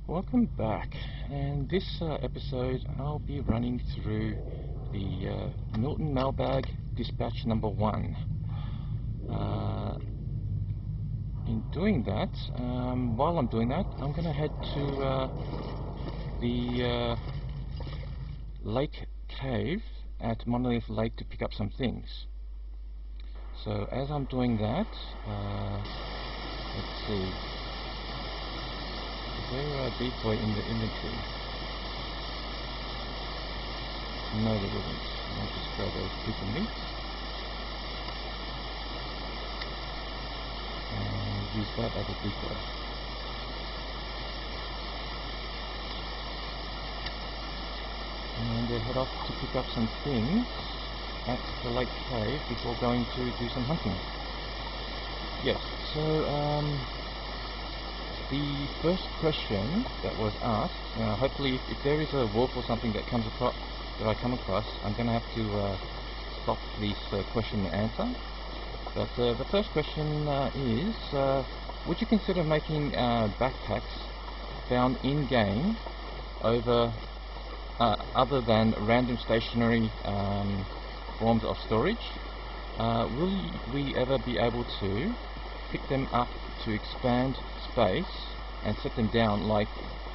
Welcome back, and this episode I'll be running through the Milton Mailbag dispatch number 1. In doing that, while I'm doing that, I'm going to head to the lake cave at Monolith Lake to pick up some things. So as I'm doing that, let's see. Is there a decoy in the inventory? No, there isn't. I'll just grab a piece of meat and use that as a decoy. And head off to pick up some things at the lake cave before going to do some hunting. Yes, so the first question that was asked, hopefully if there is a wolf or something that I come across, I'm going to have to stop this question and answer. But the first question is, would you consider making backpacks found in-game over other than random stationary forms of storage? Will we ever be able to pick them up to expand space and set them down like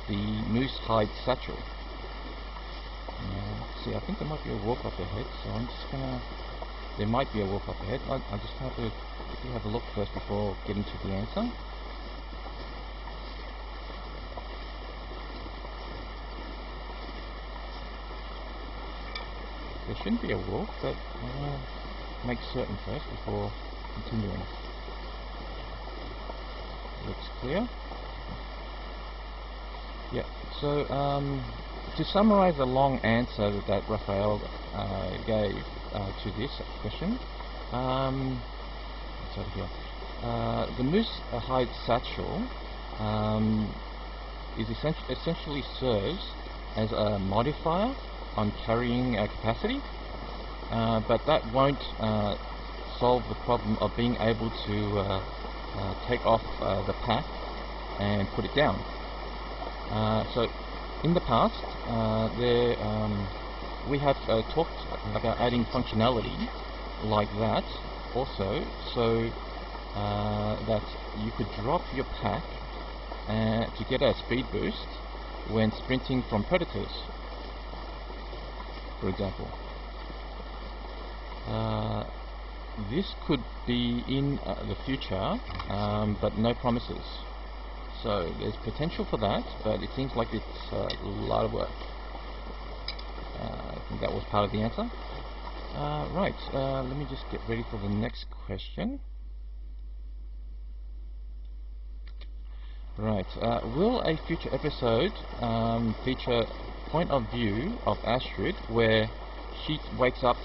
the moose hide satchel? Let's see, I think there might be a wolf up ahead, so I'm just gonna... There might be a wolf up ahead. I just have to quickly have a look first before getting to the answer. There shouldn't be a wolf, but I want to make certain first before continuing. Looks clear. Yeah, so to summarize a long answer that Raphael gave to this question, it's over here. The moose hide satchel is essentially serves as a modifier on carrying capacity, but that won't solve the problem of being able to take off the pack and put it down. So in the past, we have talked about adding functionality like that also, so that you could drop your pack to get a speed boost when sprinting from predators, for example. This could be in the future, but no promises. So there's potential for that, but it seems like it's a lot of work. I think that was part of the answer. Right, let me just get ready for the next question. Right, will a future episode feature point of view of Astrid where she wakes up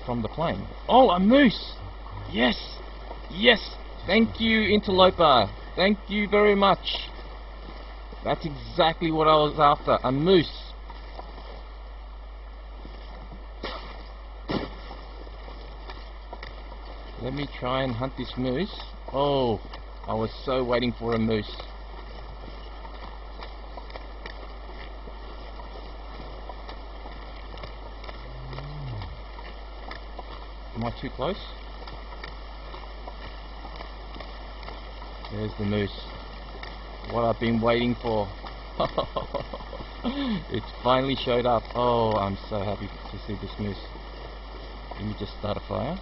from the plane? Oh, a moose! Yes! Yes! Thank you, Interloper! Thank you very much! That's exactly what I was after, a moose! Let me try and hunt this moose. Oh, I was so waiting for a moose. Am I too close? There's the moose. What I've been waiting for. It finally showed up. Oh, I'm so happy to see this moose. Let me just start a fire.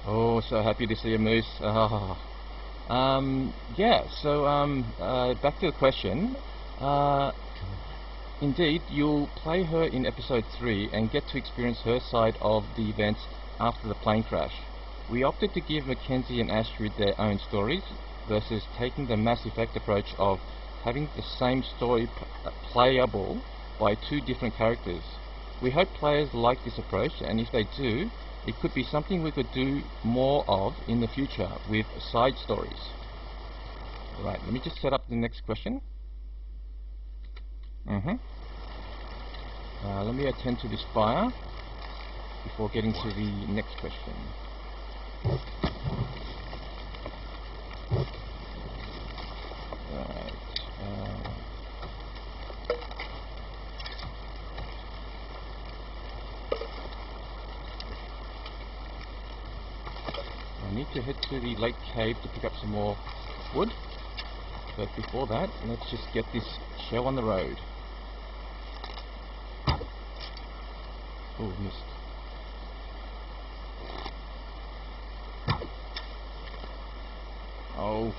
Oh, so happy to see a moose. Oh. Yeah, so back to the question. Indeed, you'll play her in episode 3 and get to experience her side of the events after the plane crash. We opted to give Mackenzie and Astrid their own stories versus taking the Mass Effect approach of having the same story playable by 2 different characters. We hope players like this approach, and if they do, it could be something we could do more of in the future with side stories. Right, let me just set up the next question. Let me attend to this fire. before getting to the next question. Right. I need to head to the lake cave to pick up some more wood, but before that, let's just get this show on the road. Oh, missed. Oh,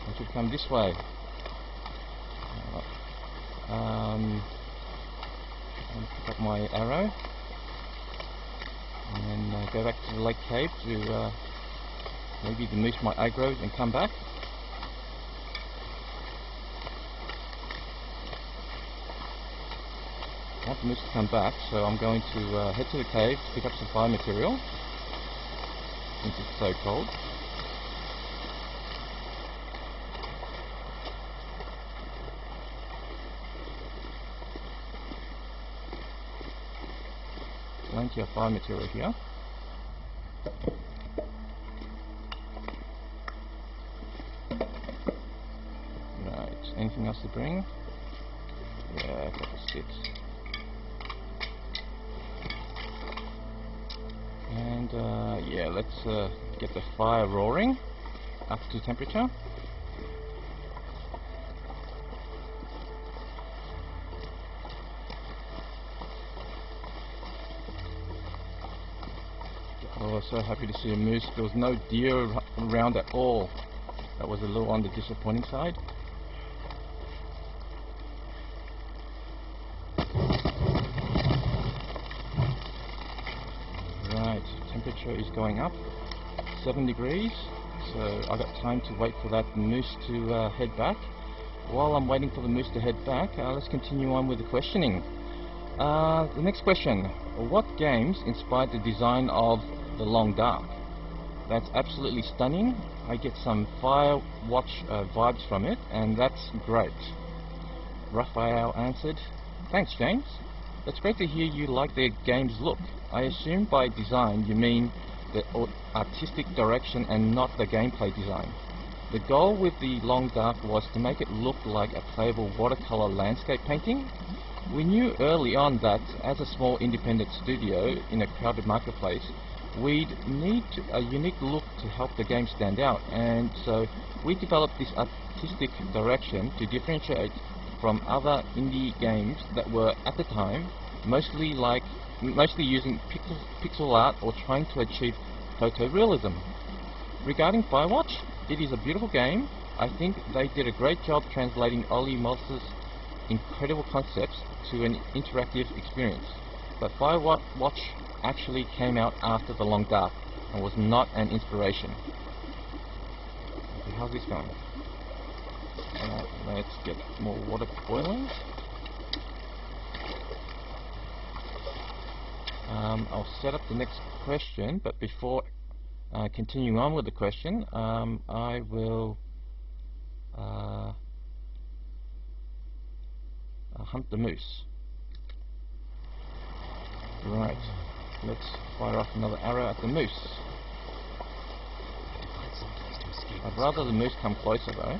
I should come this way. And pick up my arrow, and then go back to the lake cave to maybe the moose might aggro and come back. I want the moose to come back, so I'm going to head to the cave to pick up some fire material since it's so cold. Plenty of fire material here. Right, anything else to bring? Yeah, I've got the sticks. And yeah, let's get the fire roaring up to temperature. Oh, so happy to see a moose. There was no deer around at all. That was a little on the disappointing side. Right, temperature is going up, 7 degrees, so I got time to wait for that moose to head back. While I'm waiting for the moose to head back, let's continue on with the questioning. The next question: what games inspired the design of the Long Dark? That's absolutely stunning. I get some Firewatch vibes from it, and that's great. Raphael answered, "Thanks, James. It's great to hear you like the game's look. I assume by design you mean the artistic direction and not the gameplay design. The goal with the Long Dark was to make it look like a playable watercolor landscape painting. We knew early on that as a small independent studio in a crowded marketplace, we'd need a unique look to help the game stand out, and so we developed this artistic direction to differentiate from other indie games that were at the time mostly using pixel art or trying to achieve photorealism. Regarding Firewatch, it is a beautiful game. I think they did a great job translating Ollie Moss's incredible concepts to an interactive experience. But Firewatch actually came out after the Long Dark and was not an inspiration." Okay, how's this going? Let's get more water boiling. I'll set up the next question, but before continuing on with the question, I will hunt the moose. Right, let's fire off another arrow at the moose. I'd rather the moose come closer though.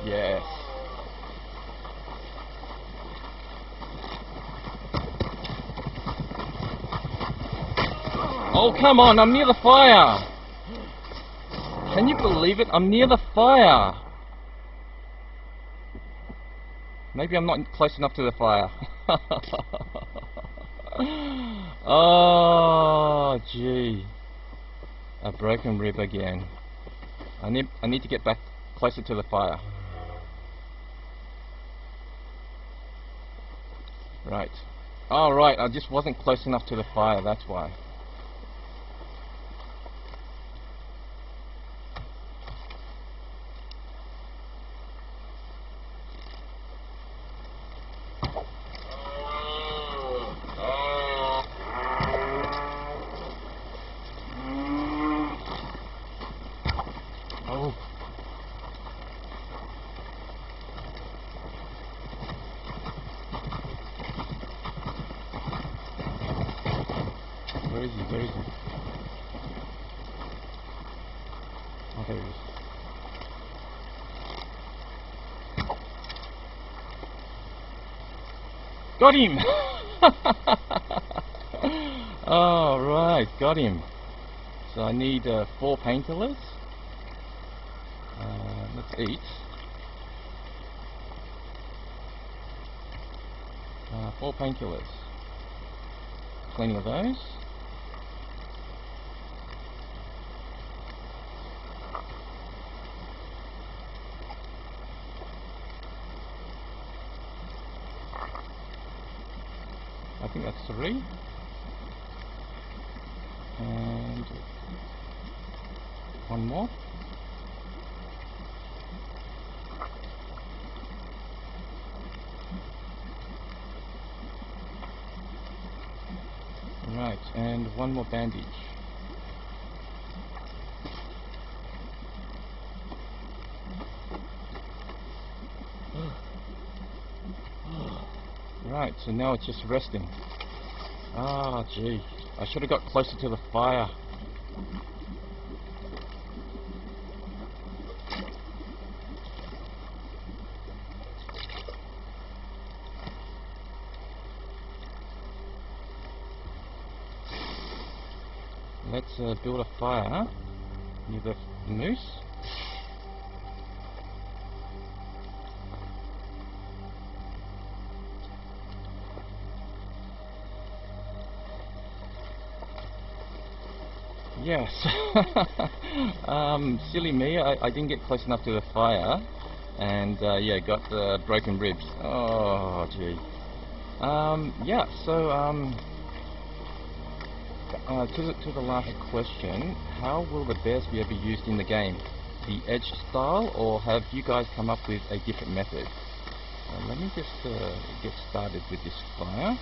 Yes. Oh, come on, I'm near the fire! Can you believe it? I'm near the fire! Maybe I'm not close enough to the fire. Oh, gee. A broken rib again. I need to get back closer to the fire. Right. Oh, right, I just wasn't close enough to the fire, that's why. Where is he? Oh, there he is. Got him! Oh, right, got him. So I need 4 painkillers. Let's eat. 4 painkillers. Plenty of those. I think that's 3. And 1 more. Right, and 1 more bandage. Right, so now it's just resting. Ah, gee. I should have got closer to the fire. Let's build a fire near the moose. Yes. Silly me, I didn't get close enough to the fire, and yeah, got broken ribs. Oh, gee. Yeah, so to the last question, how will the bear spear be used in the game? The edge style, or have you guys come up with a different method? Let me just get started with this fire.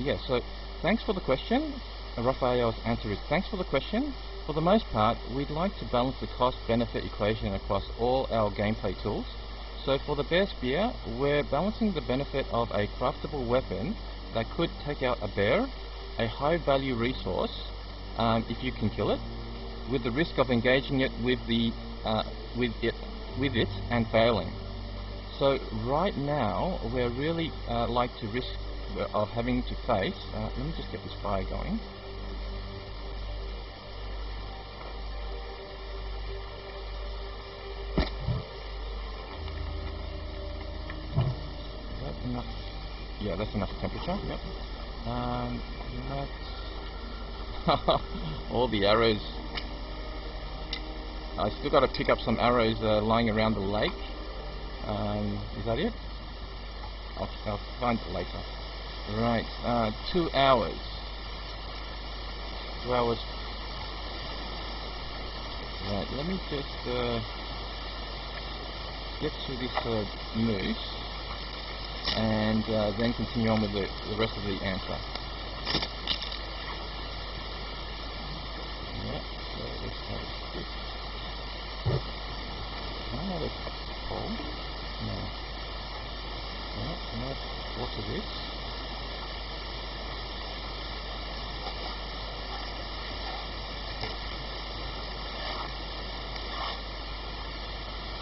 Yeah, so thanks for the question. Raphael's answer is thanks for the question. For the most part, we'd like to balance the cost-benefit equation across all our gameplay tools. So for the bear spear, we're balancing the benefit of a craftable weapon that could take out a bear, a high-value resource, if you can kill it, with the risk of engaging it with it and failing. So right now, we're really like to risk of having to face. Let me just get this fire going. Is that enough? Yeah, that's enough temperature. Yep. All the arrows. I still got to pick up some arrows lying around the lake. Is that it? I'll find it later. Right, 2 hours. 2 hours. Right, let me just get to this moose and then continue on with the rest of the answer. Yeah, so let's have this. Oh, that's cold. No. Yeah, let's water this.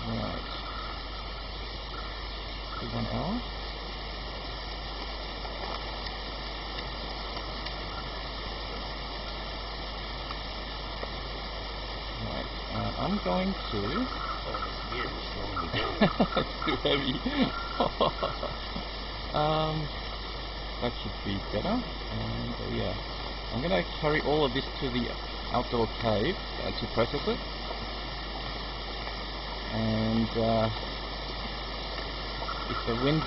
Right. 1 hour. Right. I'm going to. It's too heavy. That should be better. And yeah, I'm going to carry all of this to the outdoor cave to process it. And if the wind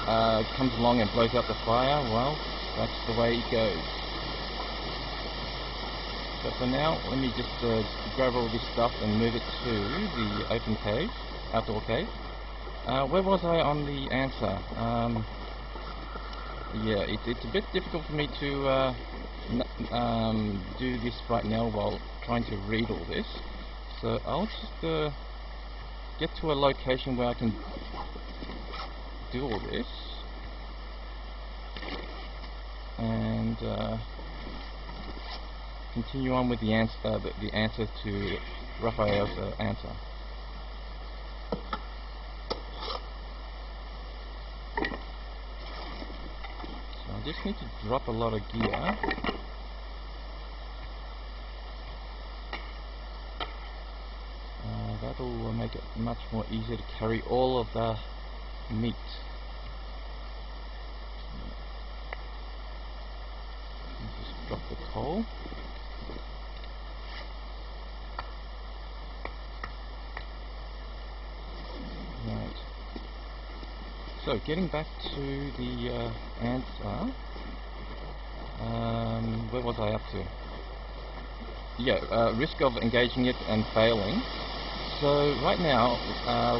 comes along and blows out the fire, well, that's the way it goes. But for now, let me just grab all this stuff and move it to the open cave, outdoor cave. Where was I on the answer? Yeah, it's a bit difficult for me to do this right now while trying to read all this. So I'll just get to a location where I can do all this and continue on with the answer to Raphael's answer. So I just need to drop a lot of gear. That'll make it much more easier to carry all of the meat. Just drop the coal. Right. So getting back to the answer, where was I up to? Yeah, risk of engaging it and failing. So right now,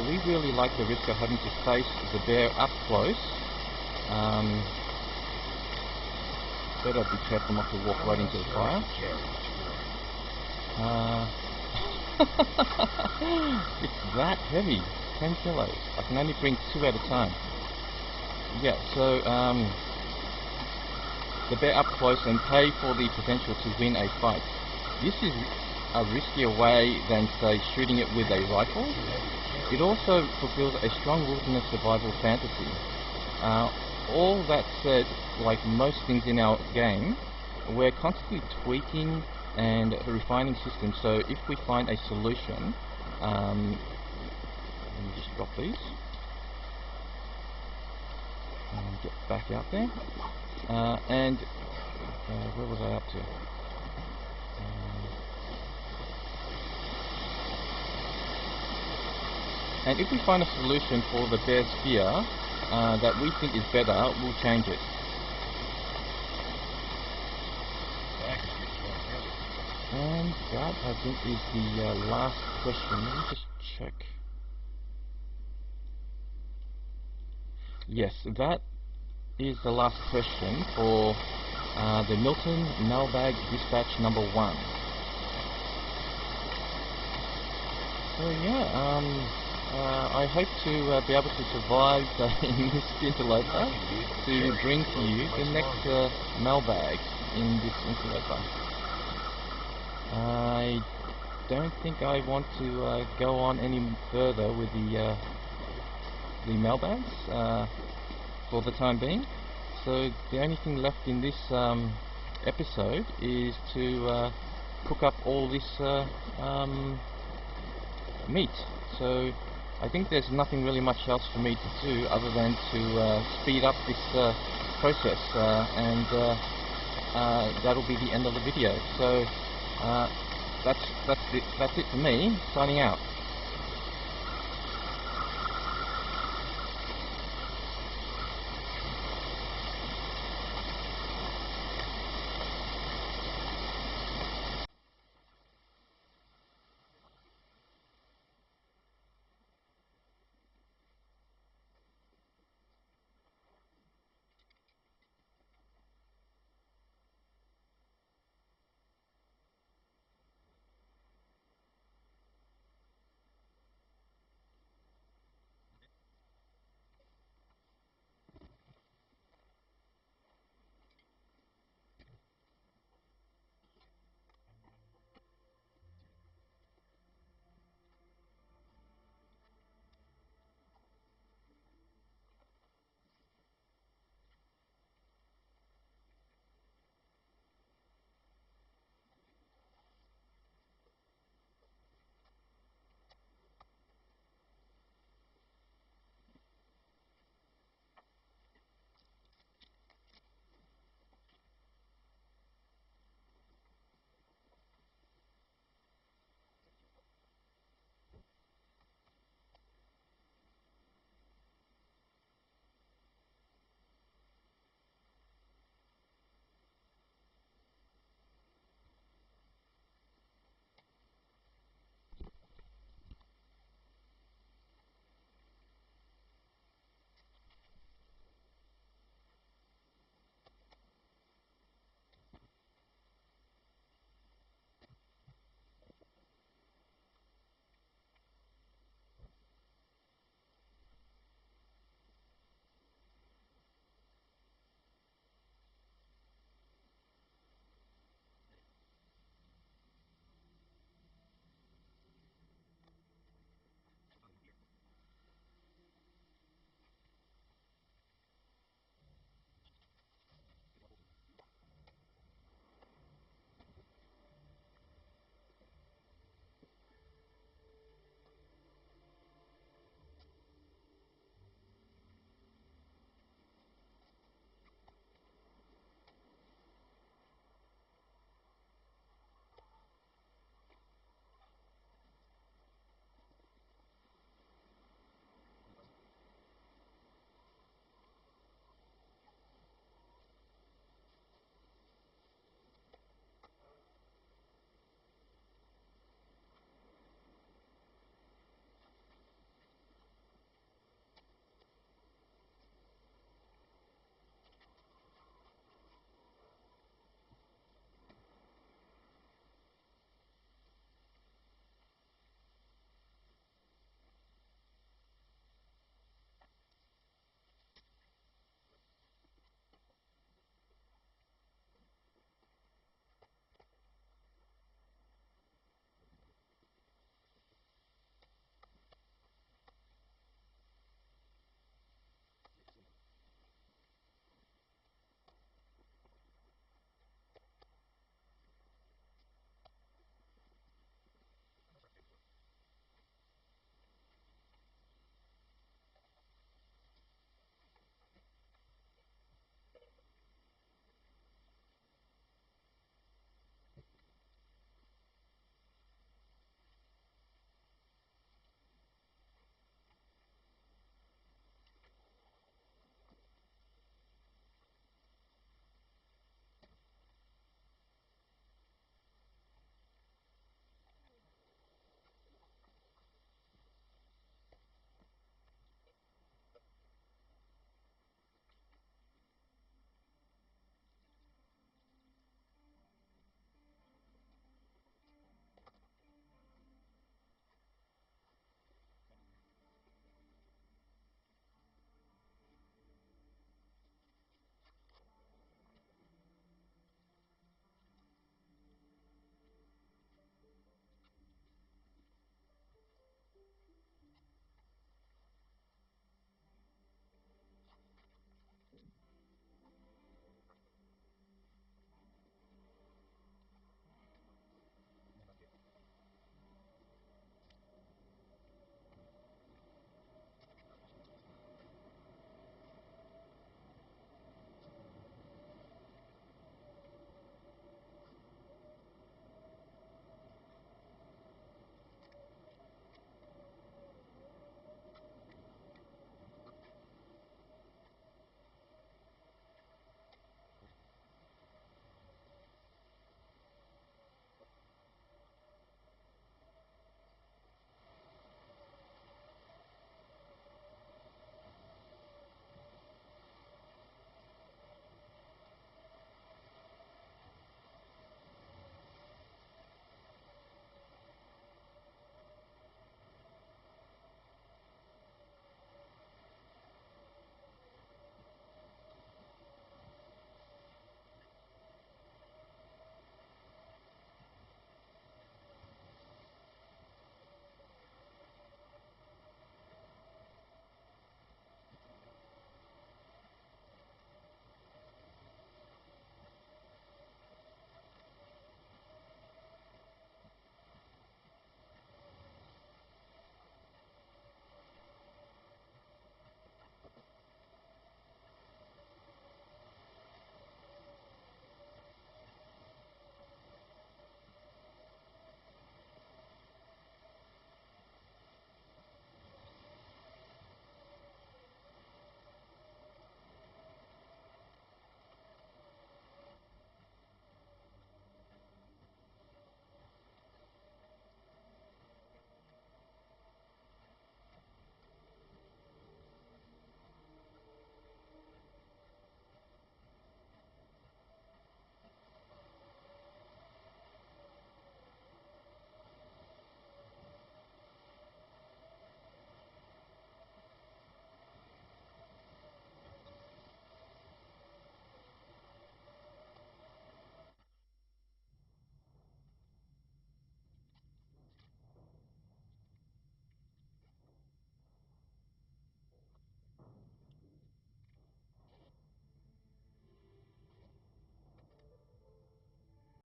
we really like the risk of having to face the bear up close. Better be careful not to walk right into the fire. It's that heavy, 10 kilos. I can only bring 2 at a time. Yeah, so the bear up close and pay for the potential to win a fight. This is a riskier way than, say, shooting it with a rifle. It also fulfills a strong wilderness survival fantasy. All that said, like most things in our game, we're constantly tweaking and refining systems. So if we find a solution, let me just drop these and get back out there. Where was I up to? And if we find a solution for the bear's fear that we think is better, we'll change it. And that, I think, is the last question. Let me just check. Yes, that is the last question for the Milton Mailbag Dispatch number 1. So yeah, I hope to be able to survive in this interloper to bring to you the next mailbag in this interloper. I don't think I want to go on any further with the mailbags for the time being. So the only thing left in this episode is to cook up all this meat. So I think there's nothing really much else for me to do other than to speed up this process, and that'll be the end of the video. So that's it for me, signing out.